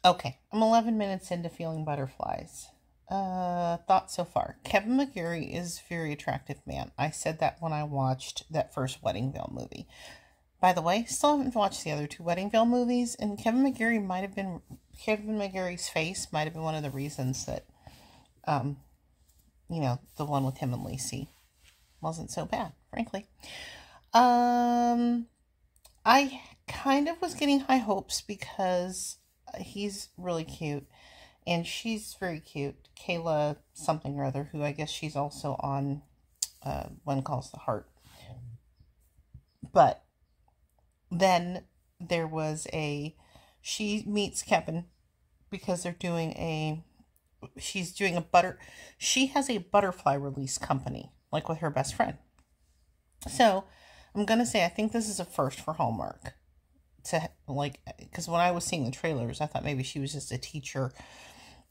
Okay, I'm 11 minutes into feeling butterflies. Thoughts so far. Kevin McGarry is a very attractive man. I said that when I watched that first Weddingville movie. By the way, still haven't watched the other two Weddingville movies, and Kevin McGarry's face might have been one of the reasons that, um, the one with him and Lacey wasn't so bad, frankly. I kind of was getting high hopes because he's really cute and she's very cute. Kayla something or other, who I guess she's also on One Calls the Heart. But then there was she meets Kevin because she has a butterfly release company, like with her best friend. So I'm going to say I think this is a first for Hallmark. Because when I was seeing the trailers, I thought maybe she was just a teacher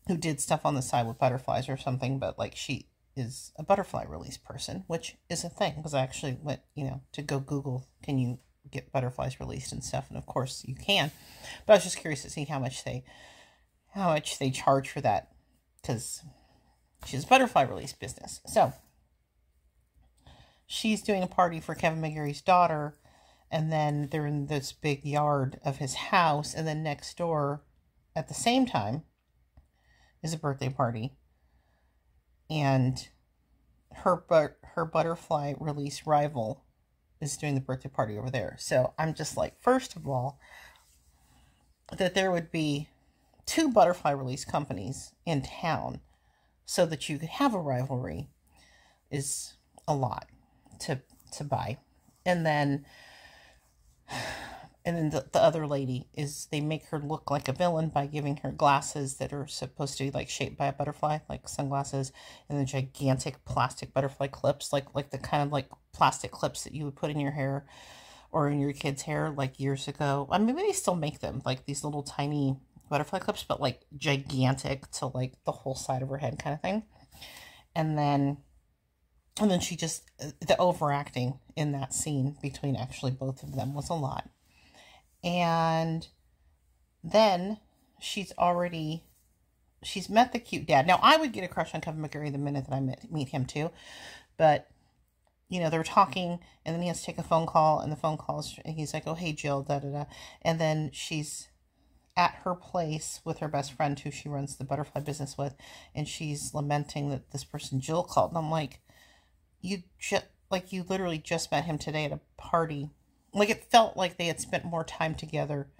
who did stuff on the side with butterflies or something, but she is a butterfly release person, which is a thing, because I actually went, to go Google, can you get butterflies released and stuff, and of course you can, but I was just curious to see how much they charge for that, because she's a butterfly release business. So she's doing a party for Kevin McGarry's daughter, and then they're in this big yard of his house, and then next door at the same time is a birthday party, and her butterfly release rival is doing the birthday party over there. So I'm just like, first of all, that there would be two butterfly release companies in town so that you could have a rivalry is a lot to buy. And then the other lady they make her look like a villain by giving her glasses that are supposed to be shaped by a butterfly, like sunglasses, and the gigantic plastic butterfly clips, like the kind of plastic clips that you would put in your hair or in your kid's hair years ago. I mean, maybe they still make them, these little tiny butterfly clips, but gigantic to the whole side of her head kind of thing. And then she just, the overacting in that scene between actually both of them was a lot. And then she's met the cute dad. Now, I would get a crush on Kevin McGarry the minute that I meet him too. But, they're talking, and then he has to take a phone call, and the phone calls, and he's like, oh, hey, Jill, da-da-da. And then she's at her place with her best friend, who she runs the butterfly business with, and she's lamenting that this person, Jill, called. And I'm like, you literally just met him today at a party. It felt like they had spent more time together.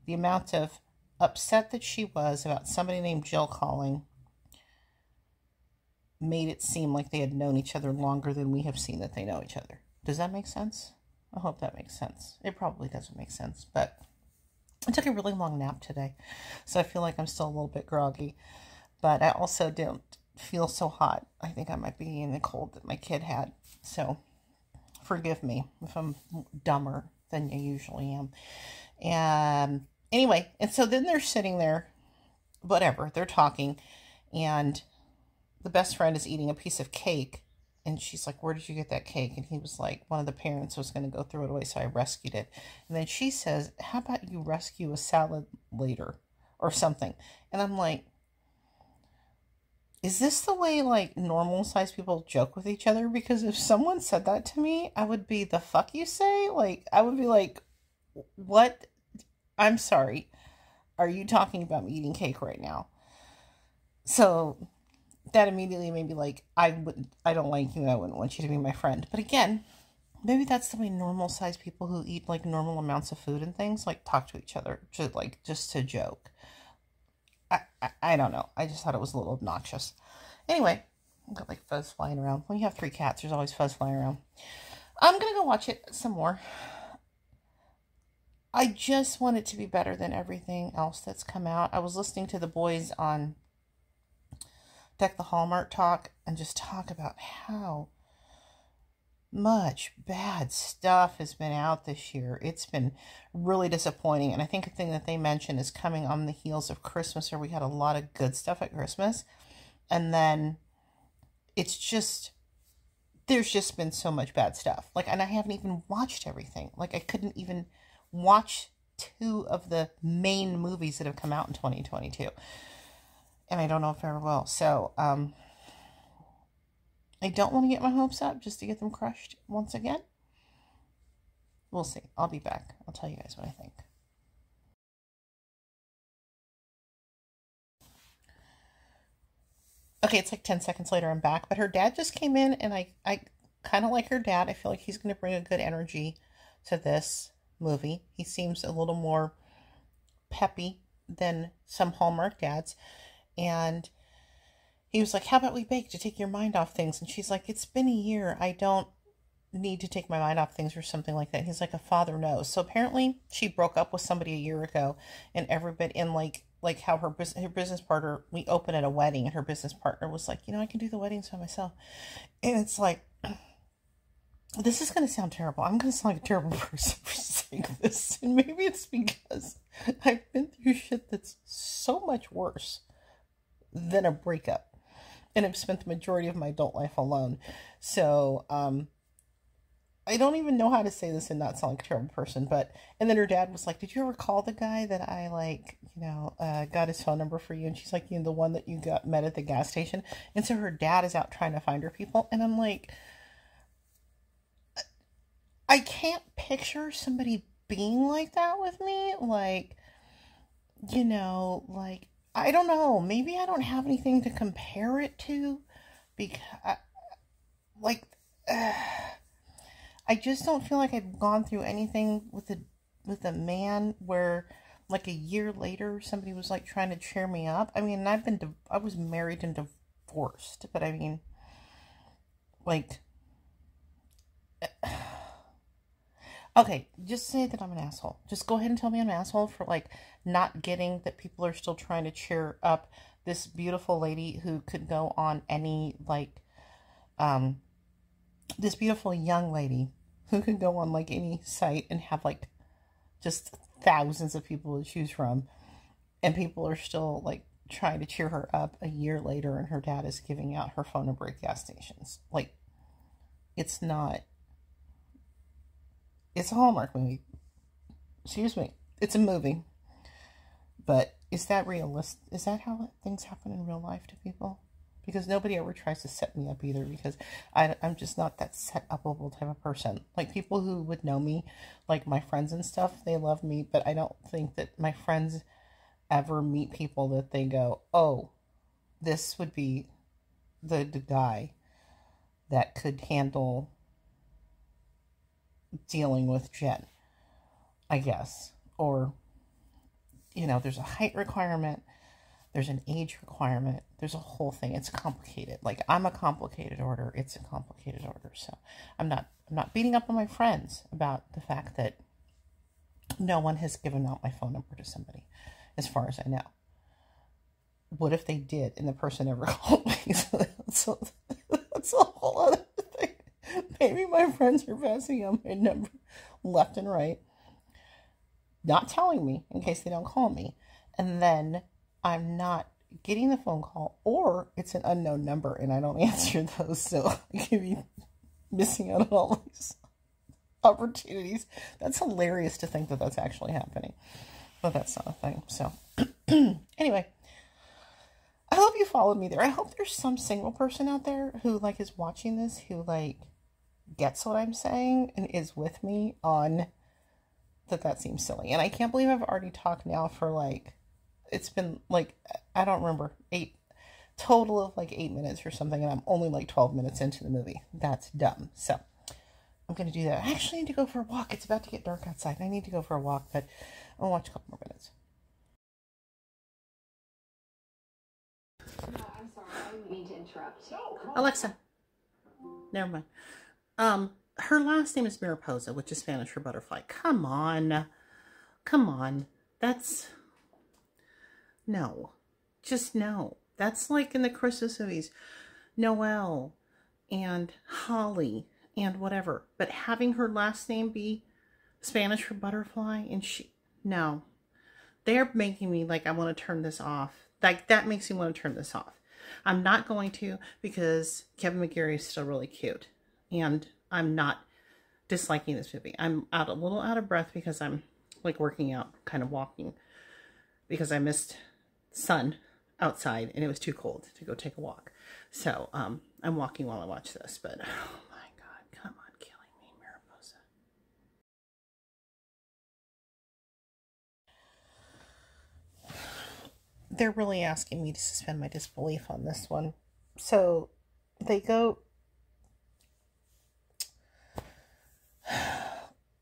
The amount of upset that she was about somebody named Jill calling made it seem like they had known each other longer than we have seen that they know each other. Does that make sense? I hope that makes sense. It probably doesn't make sense, but I took a really long nap today, so I feel like I'm still a little bit groggy, but I also don't feel so hot. I think I might be in the cold that my kid had, so forgive me if I'm dumber than I usually am. And anyway, and so then they're sitting there, whatever, they're talking, and the best friend is eating a piece of cake, and she's like, where did you get that cake? And he was like, one of the parents was going to go throw it away, so I rescued it. And then she says, how about you rescue a salad later or something? And I'm like, is this the way normal sized people joke with each other? Because if someone said that to me, I would be, the fuck you say? I would be like, what? I'm sorry. Are you talking about me eating cake right now? So that immediately made me I don't like you and I wouldn't want you to be my friend. But again, maybe that's the way normal sized people who eat normal amounts of food and things talk to each other, just to joke. I don't know. I just thought it was a little obnoxious. Anyway, I've got fuzz flying around. When you have 3 cats, there's always fuzz flying around. I'm going to go watch it some more. I just want it to be better than everything else that's come out. I was listening to the boys on Deck the Hallmark talk and just talk about how much bad stuff has been out this year. It's been really disappointing. And I think a thing that they mentioned is coming on the heels of Christmas, where we had a lot of good stuff at Christmas. And then it's just, there's just been so much bad stuff. Like, and I haven't even watched everything. Like, I couldn't even watch 2 of the main movies that have come out in 2022. And I don't know if I ever will. So, I don't want to get my hopes up just to get them crushed once again. We'll see. I'll be back. I'll tell you guys what I think. Okay, it's like 10 seconds later, I'm back. But her dad just came in, and I kind of like her dad. I feel like he's going to bring a good energy to this movie. He seems a little more peppy than some Hallmark dads. And he was like, how about we bake to take your mind off things? And she's like, it's been a year. I don't need to take my mind off things or something like that. He's like, a father knows. So apparently she broke up with somebody a year ago, and everybody, and like how her business partner, we opened at a wedding, and her business partner was like, I can do the weddings by myself. And it's like, this is going to sound terrible. I'm going to sound like a terrible person for saying this. And maybe it's because I've been through shit that's so much worse than a breakup. And I've spent the majority of my adult life alone. So, I don't even know how to say this and not sound like a terrible person. And then her dad was like, did you ever call the guy that I got his phone number for you? And she's like, the one that you met at the gas station. And so her dad is out trying to find her people. And I'm like, I can't picture somebody being like that with me. Like, I don't know. Maybe I don't have anything to compare it to, because, I just don't feel like I've gone through anything with a man where, like, a year later somebody was like trying to cheer me up. I mean, I was married and divorced, but I mean, like, okay, just say that I'm an asshole. Just go ahead and tell me I'm an asshole for, like, not getting that people are still trying to cheer up this beautiful lady who could go on any, this beautiful young lady who could go on, like, any site and have, like, just thousands of people to choose from. And people are still, like, trying to cheer her up a year later, and her dad is giving out her phone number at gas stations. Like, it's not... It's a Hallmark movie. Excuse me. It's a movie. But is that realistic? Is that how things happen in real life to people? Because nobody ever tries to set me up either, because I'm just not that set-upable type of person. Like, people who would know me, like my friends and stuff, they love me, but I don't think that my friends ever meet people that they go, oh, this would be the guy that could handle dealing with Jen, I guess. Or, there's a height requirement, there's an age requirement, there's a whole thing. It's complicated. Like, I'm a complicated order. It's a complicated order. So I'm not beating up on my friends about the fact that no one has given out my phone number to somebody, as far as I know. What if they did and the person never called me? So that's a whole other thing. Maybe my friends are passing on my number left and right, not telling me in case they don't call me. And then I'm not getting the phone call, or it's an unknown number and I don't answer those. So I could be missing out on all these opportunities. That's hilarious to think that that's actually happening. But that's not a thing. So anyway, I hope you followed me there. I hope there's some single person out there who, like, is watching this, who, like, gets what I'm saying and is with me on that seems silly. And I can't believe I've already talked now for, like, it's been, like, I don't remember, total of 8 minutes or something, and I'm only, 12 minutes into the movie. That's dumb. So I'm going to do that. I actually need to go for a walk. It's about to get dark outside. I need to go for a walk, but I'll watch a couple more minutes. No, I'm sorry. I didn't mean to interrupt. Alexa. Never mind. Her last name is Mariposa, which is Spanish for butterfly. Come on. Come on. That's... No. Just no. That's like in the Christmas movies, Noelle and Holly and whatever. But having her last name be Spanish for butterfly, and no. They're making me like I want to turn this off. Like, that makes me want to turn this off. I'm not going to, because Kevin McGarry is still really cute. And I'm not disliking this movie. I'm a little out of breath because I'm like working out, kind of walking, because I missed sun outside and it was too cold to go take a walk. So I'm walking while I watch this, but oh my God, come on, killing me, Mariposa. They're really asking me to suspend my disbelief on this one. So they go,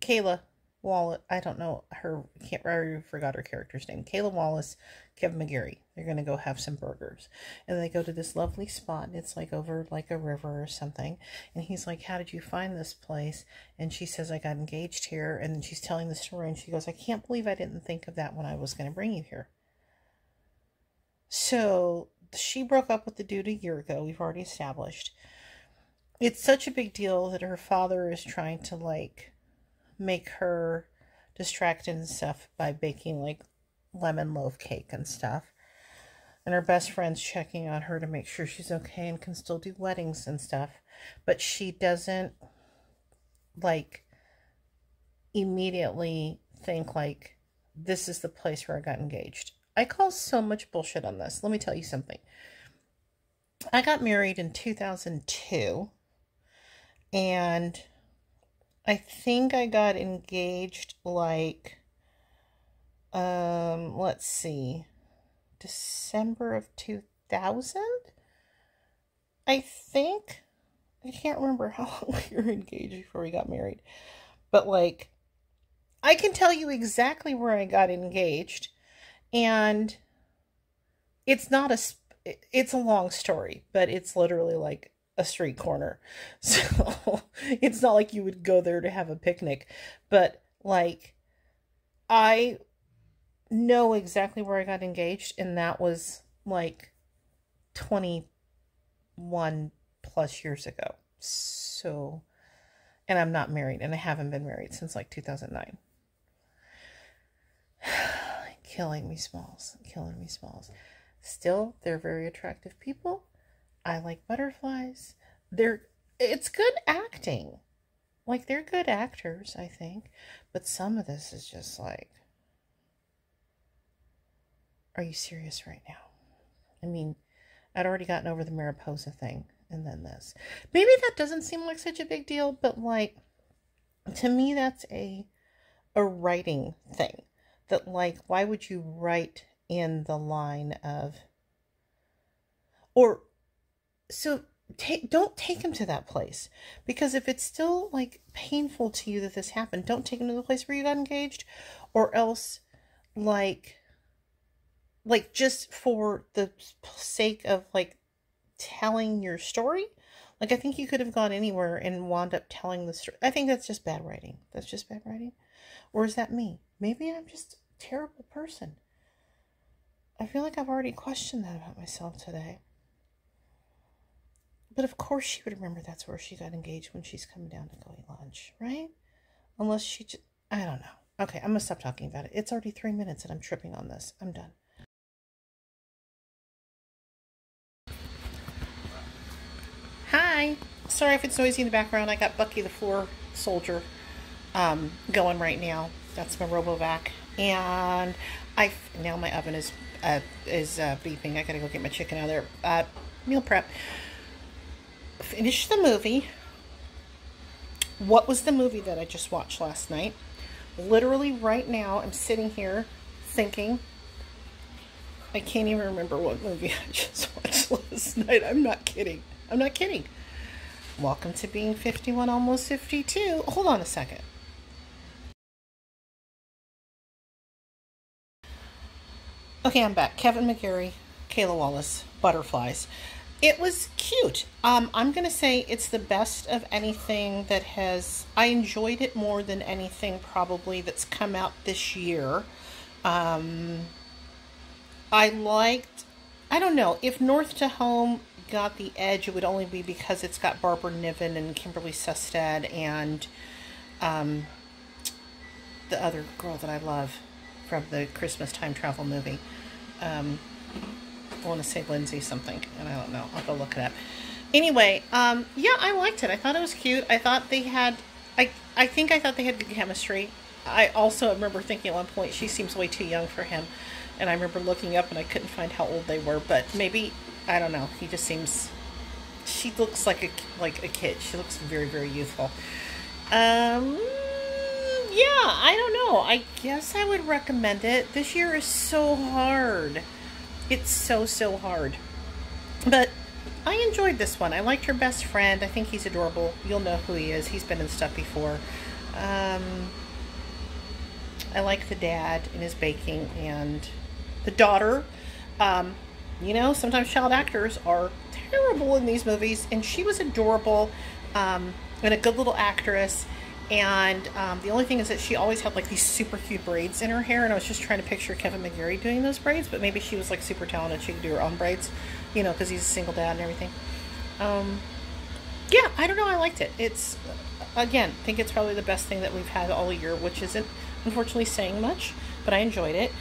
Kayla Wallace, I don't know her, I forgot her character's name. Kayla Wallace, Kevin McGarry. They're going to go have some burgers. And they go to this lovely spot. It's like over like a river or something. And he's like, how did you find this place? And she says, I got engaged here. And then she's telling the story. And she goes, I can't believe I didn't think of that when I was going to bring you here. So she broke up with the dude a year ago. We've already established. It's such a big deal that her father is trying to like make her distracted and stuff by baking like lemon loaf cake and stuff. And her best friend's checking on her to make sure she's okay and can still do weddings and stuff. But she doesn't like immediately think like, this is the place where I got engaged. I call so much bullshit on this. Let me tell you something. I got married in 2002. And I think I got engaged like, let's see, December of 2000? I think. I can't remember how long we were engaged before we got married. But like, I can tell you exactly where I got engaged. And it's not it's a long story, but it's literally like a street corner. So it's not like you would go there to have a picnic. But like, I know exactly where I got engaged, and that was like 21 plus years ago. So, and I'm not married, and I haven't been married since like 2009. Killing me, Smalls. Killing me, Smalls. Still, they're very attractive people. I like butterflies. It's good acting. Like, they're good actors, I think. But some of this is just like, are you serious right now? I mean, I'd already gotten over the Mariposa thing, and then this. Maybe that doesn't seem like such a big deal, but like, to me, that's a writing thing. That like, why would you write in the line of, or, so don't take him to that place, because if it's still like painful to you that this happened, don't take him to the place where you got engaged, or else like just for the sake of like telling your story. Like, I think you could have gone anywhere and wound up telling the story. I think that's just bad writing. That's just bad writing. Or is that me? Maybe I'm just a terrible person. I feel like I've already questioned that about myself today. But of course she would remember that's where she got engaged when she's coming down to go eat lunch, right? Unless she just, I don't know. Okay, I'm going to stop talking about it. It's already 3 minutes and I'm tripping on this. I'm done. Hi. Sorry if it's noisy in the background. I got Bucky the Floor Soldier going right now. That's my RoboVac. And now my oven is beeping. I gotta go get my chicken out of there. Meal prep. Finished the movie. What was the movie that I just watched last night? Literally right now, I'm sitting here thinking, I can't even remember what movie I just watched last night. I'm not kidding. I'm not kidding. Welcome to being 51, almost 52. Hold on a second. Okay, I'm back. Kevin McGarry, Kayla Wallace, Butterflies. It was cute. I'm going to say it's the best of anything that has... I enjoyed it more than anything probably that's come out this year. I I don't know. If North to Home got the edge, it would only be because it's got Barbara Niven and Kimberly Sustad and the other girl that I love from the Christmas time travel movie. I want to say Lindsay something, and I don't know. I'll go look it up. Anyway, yeah, I liked it. I thought it was cute. I thought they had, I think I thought they had good chemistry. I also remember thinking at one point, she seems way too young for him. And I remember looking up and I couldn't find how old they were, but maybe, I don't know. He just seems, she looks like a kid. She looks very, very youthful. Yeah, I don't know. I guess I would recommend it. This year is so hard. It's so hard. But I enjoyed this one. I liked her best friend. I think he's adorable. You'll know who he is. He's been in stuff before. I like the dad and his baking, and the daughter. You know, sometimes child actors are terrible in these movies, and she was adorable, and a good little actress. And the only thing is that she always had like these super cute braids in her hair, and I was just trying to picture Kevin McGarry doing those braids, but maybe she was like super talented. She could do her own braids, you know, because he's a single dad and everything. Yeah, I don't know. I liked it. It's, again, I think it's probably the best thing that we've had all year, which isn't unfortunately saying much, but I enjoyed it.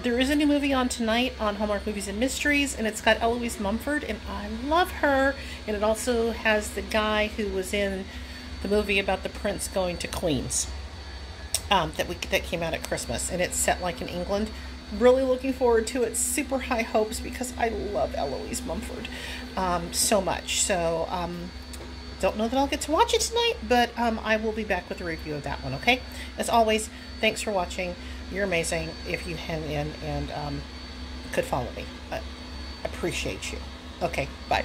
There is a new movie on tonight on Hallmark Movies and Mysteries, and it's got Eloise Mumford, and I love her. And it also has the guy who was in the movie about the prince going to Queens, that came out at Christmas, and it's set like in England. Really looking forward to it. Super high hopes because I love Eloise Mumford so much. So don't know that I'll get to watch it tonight, but I will be back with a review of that one. Okay, as always, thanks for watching. You're amazing. If you hang in and could follow me, I appreciate you. Okay, bye.